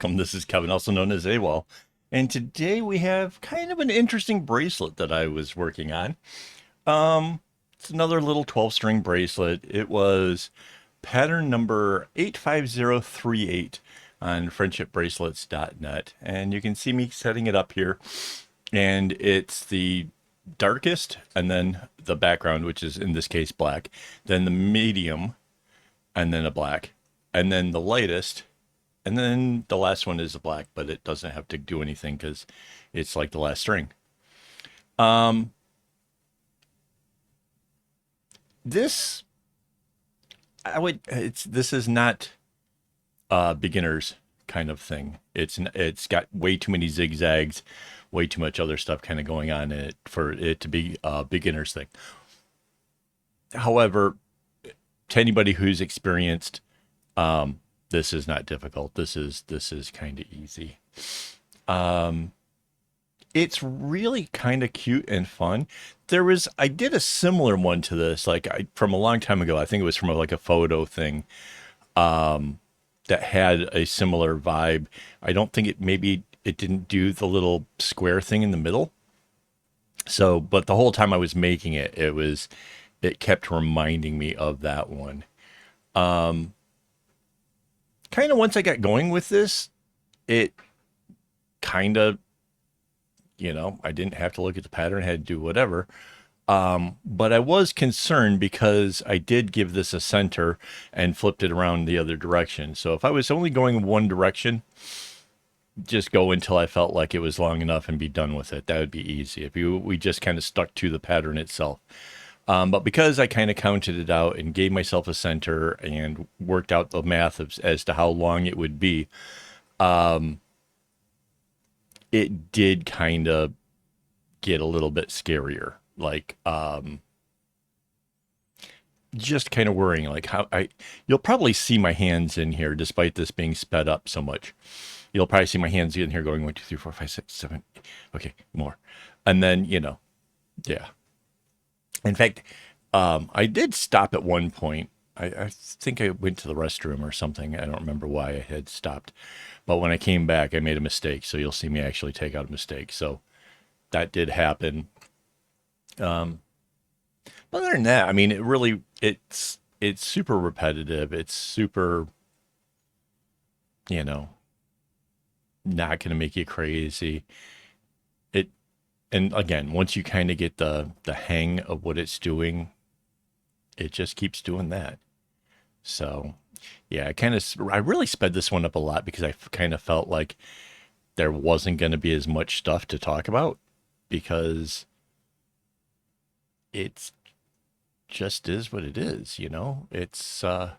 welcome. This is Kevin, also known as AWOL. And today we have kind of an interesting bracelet that I was working on. It's another little 12-string bracelet. It was pattern number 85038 on friendshipbracelets.net. And you can see me setting it up here. And it's the darkest, and then the background, which is in this case black, then the medium, and then a black, and then the lightest, and then the last one is a black, but it doesn't have to do anything because it's like the last string. Um, this this is not a beginner's kind of thing. It's got way too many zigzags, way too much other stuff kind of going on in it for it to be a beginner's thing. However, to anybody who's experienced, this is not difficult. This is kind of easy. Um, it's really kind of cute and fun. I did a similar one to this, from a long time ago. I think it was from like a photo thing, um, that had a similar vibe. I don't think maybe it didn't do the little square thing in the middle. So, but the whole time I was making it, it kept reminding me of that one. Um, Kind of once I got going with this, it kind of, I didn't have to look at the pattern, I had to do whatever. But I was concerned because I did give this a center and flipped it around the other direction. So if I was only going one direction, just go until I felt like it was long enough and be done with it. That would be easy. We just kind of stuck to the pattern itself. But because I kind of counted it out and gave myself a center and worked out the math as to how long it would be, um, it did kind of get a little bit scarier. Just kind of worrying, you'll probably see my hands in here, despite this being sped up so much. You'll probably see my hands in here going 1, 2, 3, 4, 5, 6, 7. Okay, more. And then, yeah. In fact, I did stop at one point. I think I went to the restroom or something. I don't remember why I had stopped. But when I came back, I made a mistake. So you'll see me actually take out a mistake. So that did happen. Um, but other than that, I mean, it's super repetitive. It's super, you know, not going to make you crazy. It and again, once you kind of get the hang of what it's doing, it just keeps doing that. So, yeah, I really sped this one up a lot because I kind of felt like there wasn't going to be as much stuff to talk about because it's just is what it is, you know? It's a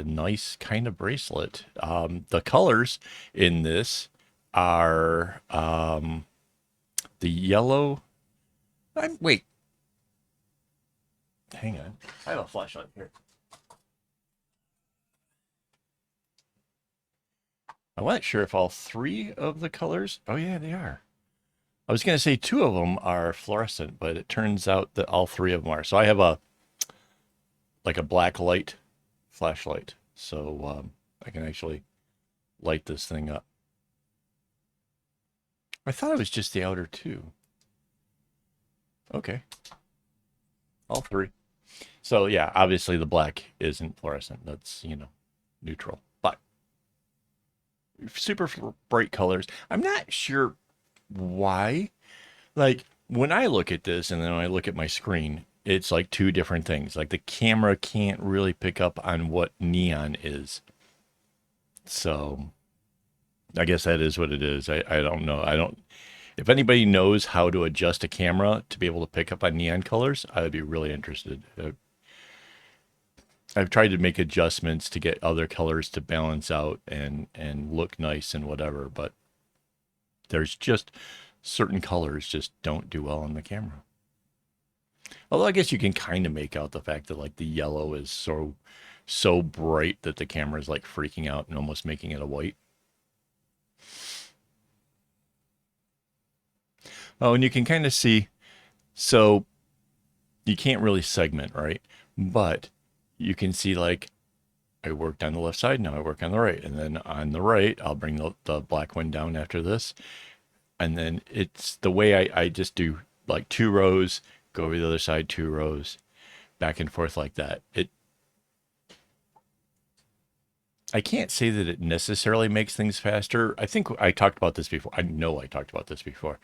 nice kind of bracelet. The colors in this are the yellow. Wait, hang on. I have a flashlight here. I'm not sure if all three of the colors. Oh yeah, they are. I was going to say two of them are fluorescent, but it turns out that all three of them are. So I have a black light flashlight, so I can actually light this thing up. I thought it was just the outer two. Okay, all three. So yeah, obviously the black isn't fluorescent. That's, neutral. But super bright colors. I'm not sure why. Like when I look at this and then when I look at my screen, it's like two different things. Like the camera can't really pick up on what neon is. So I guess that is what it is. I don't know. If anybody knows how to adjust a camera to be able to pick up on neon colors, I would be really interested. I've tried to make adjustments to get other colors to balance out and look nice and whatever, but there's just certain colors just don't do well on the camera. Although I guess you can kind of make out the fact that like the yellow is so bright that the camera is like freaking out and almost making it a white. Oh, and you can kind of see, so you can't really segment, right? But you can see like I worked on the left side, now I work on the right. And then on the right, I'll bring the black one down after this. And then it's the way I just do like 2 rows, go over the other side, 2 rows, back and forth like that. I can't say that it necessarily makes things faster. I think I talked about this before. I know I talked about this before.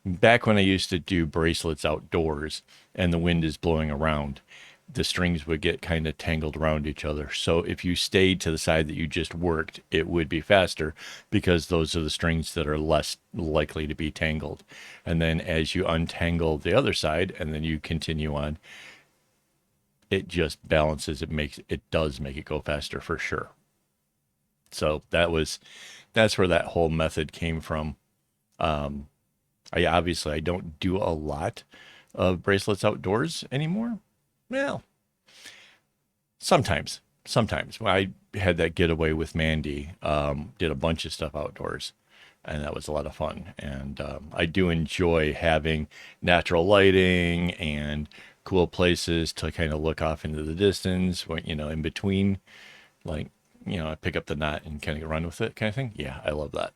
Back when I used to do bracelets outdoors and the wind is blowing around, the strings would get kind of tangled around each other. So if you stayed to the side that you just worked, it would be faster because those are the strings that are less likely to be tangled. And then as you untangle the other side and then you continue on, it just balances. It does make it go faster for sure. So that's where that whole method came from. I don't do a lot of bracelets outdoors anymore. Well, sometimes when I had that getaway with Mandy, did a bunch of stuff outdoors, and that was a lot of fun. And I do enjoy having natural lighting and cool places to kind of look off into the distance when, in between, like, I pick up the knot and kind of run with it kind of thing. Yeah, I love that.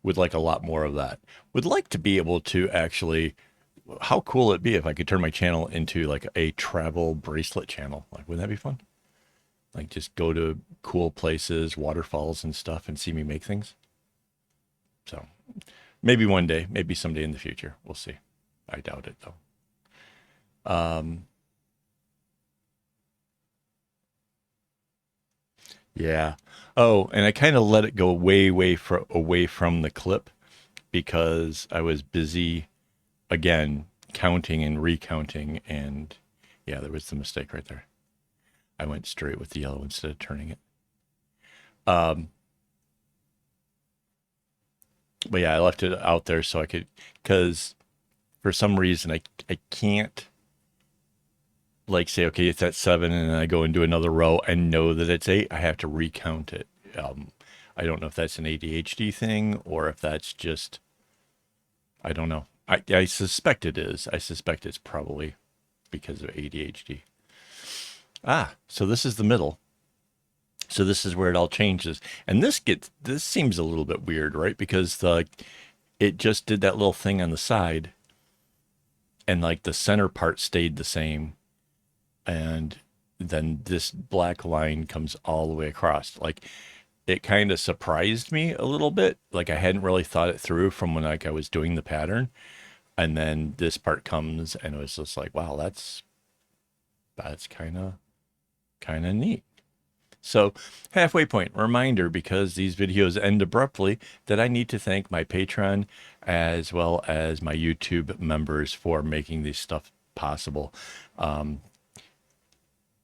Would like a lot more of that. Would like to be able to actually, how cool would it be if I could turn my channel into like a travel bracelet channel? Like, wouldn't that be fun? Like, just go to cool places, waterfalls and stuff, and see me make things. So maybe one day, maybe someday in the future. We'll see. I doubt it though. Yeah. Oh, and I kind of let it go away from the clip because I was busy again counting and recounting, and yeah, there was the mistake right there. I went straight with the yellow instead of turning it. Um, but yeah, I left it out there so I could, because for some reason I can't like say, okay, it's at 7, and then I go and do another row and know that it's 8. I have to recount it. I don't know if that's an ADHD thing or if that's just, I don't know. I suspect it is. I suspect it's probably because of ADHD. So this is the middle. So this is where it all changes. And this seems a little bit weird, right? Because it just did that little thing on the side and like the center part stayed the same. And then this black line comes all the way across. Like, it kind of surprised me a little bit. Like, I hadn't really thought it through from when like I was doing the pattern. And then this part comes and it was just like, wow, that's kind of neat. So, halfway point reminder, because these videos end abruptly, that I need to thank my Patreon as well as my YouTube members for making this stuff possible.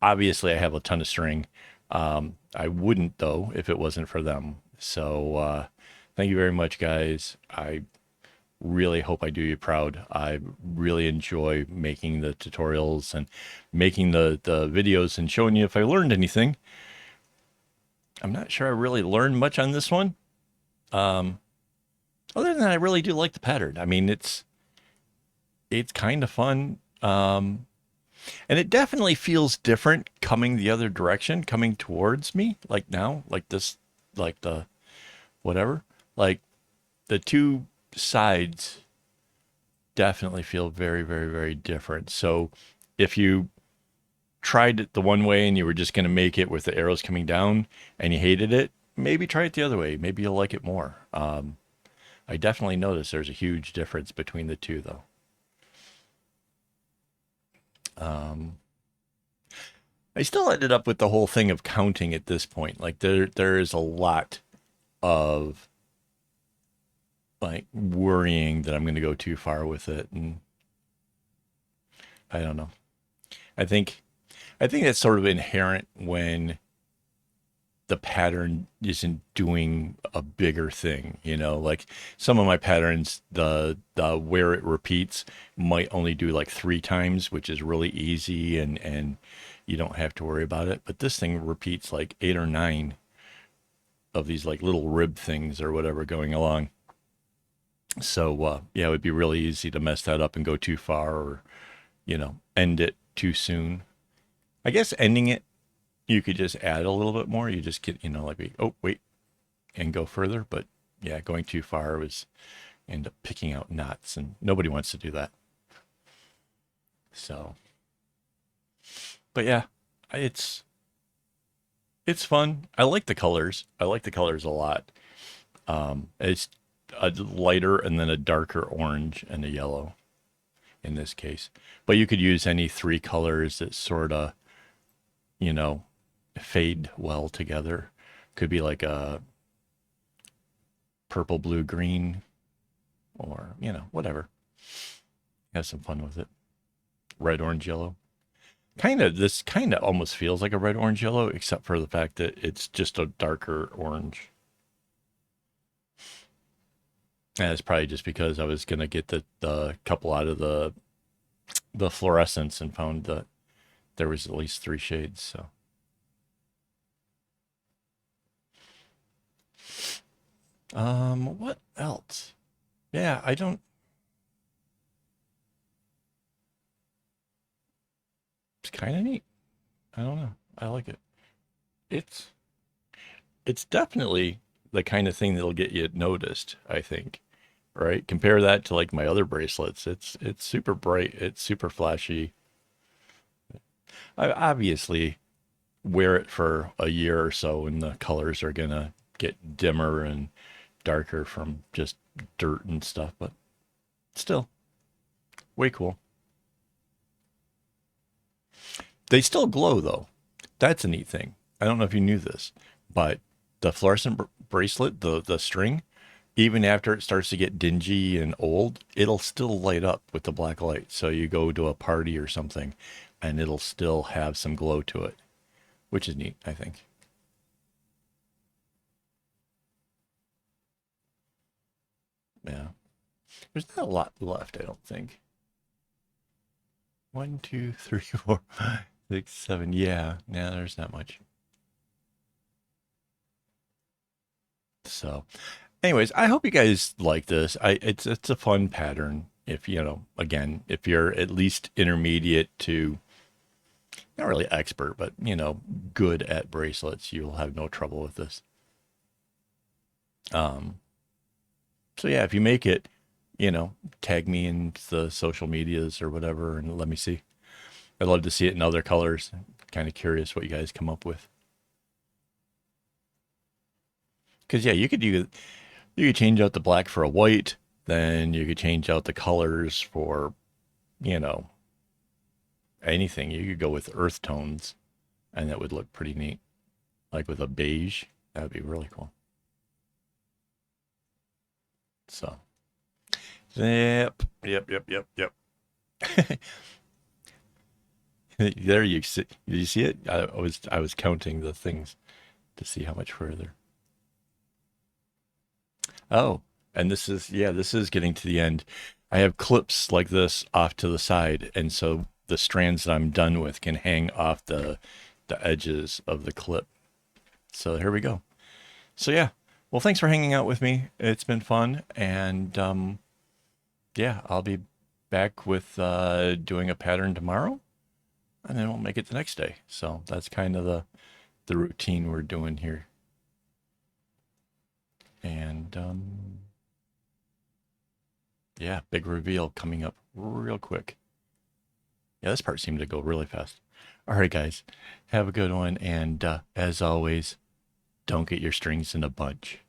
Obviously, I have a ton of string. I wouldn't, though, if it wasn't for them. So thank you very much, guys. I really hope I do you proud. I really enjoy making the tutorials and making the videos and showing you if I learned anything. I'm not sure I really learned much on this one. Other than that, I really do like the pattern. I mean, it's kind of fun. And it definitely feels different coming the other direction, coming towards me, like now, like this, like the whatever. Like, the two sides definitely feel very, very, very different. So if you tried it the one way and you were just going to make it with the arrows coming down and you hated it, maybe try it the other way. Maybe you'll like it more. I definitely notice there's a huge difference between the two, though. I still ended up with the whole thing of counting at this point. Like, there is a lot of like worrying that I'm going to go too far with it, and I don't know. I think that's sort of inherent when the pattern isn't doing a bigger thing, like some of my patterns, the where it repeats might only do like 3 times, which is really easy and you don't have to worry about it. But this thing repeats like 8 or 9 of these like little rib things or whatever going along. So yeah, it would be really easy to mess that up and go too far, or end it too soon. I guess ending it, you could just add a little bit more. You just get, like, oh, wait, and go further. But yeah, going too far was end up picking out knots, and nobody wants to do that. So, but yeah, it's it's fun. I like the colors. I like the colors a lot. It's a lighter and then a darker orange and a yellow in this case. But you could use any three colors that sort of, you know, fade well together. Could be like a purple, blue, green, or, whatever. Have some fun with it. Red, orange, yellow. This kind of almost feels like a red, orange, yellow, except for the fact that it's just a darker orange. And it's probably just because I was gonna get the couple out of the fluorescence and found that there was at least three shades. So, what else? Yeah, I don't. It's kind of neat. I don't know. I like it. It's it's definitely the kind of thing that'll get you noticed, I think. Right? Compare that to like my other bracelets. It's super bright. It's super flashy. I obviously wear it for a year or so and the colors are gonna get dimmer and darker from just dirt and stuff, but still way cool. They still glow though. That's a neat thing. I don't know if you knew this, but the fluorescent bracelet, the string, even after it starts to get dingy and old, it'll still light up with the black light. So you go to a party or something and it'll still have some glow to it, which is neat, I think. Yeah. There's not a lot left, I don't think. One, two, three, four, five, six, seven. Yeah, yeah, there's not much. So, anyways, I hope you guys like this. It's a fun pattern. If again, if you're at least intermediate to not really expert, but good at bracelets, you'll have no trouble with this. Um, so yeah, if you make it, tag me in the social medias or whatever, and let me see. I'd love to see it in other colors. Kind of curious what you guys come up with. Because yeah, you could change out the black for a white, then you could change out the colors for you know anything. You could go with earth tones, and that would look pretty neat. Like with a beige, that would be really cool. So, yep. There you see. Did you see it? I was counting the things to see how much further. Oh, and this is getting to the end. I have clips like this off to the side, and so the strands that I'm done with can hang off the edges of the clip. So here we go. So yeah. Well, thanks for hanging out with me. It's been fun, and yeah, I'll be back with doing a pattern tomorrow, and then we'll make it the next day. So that's kind of the routine we're doing here. And yeah, big reveal coming up real quick. Yeah, this part seemed to go really fast. All right, guys, have a good one. And as always, don't get your strings in a bunch.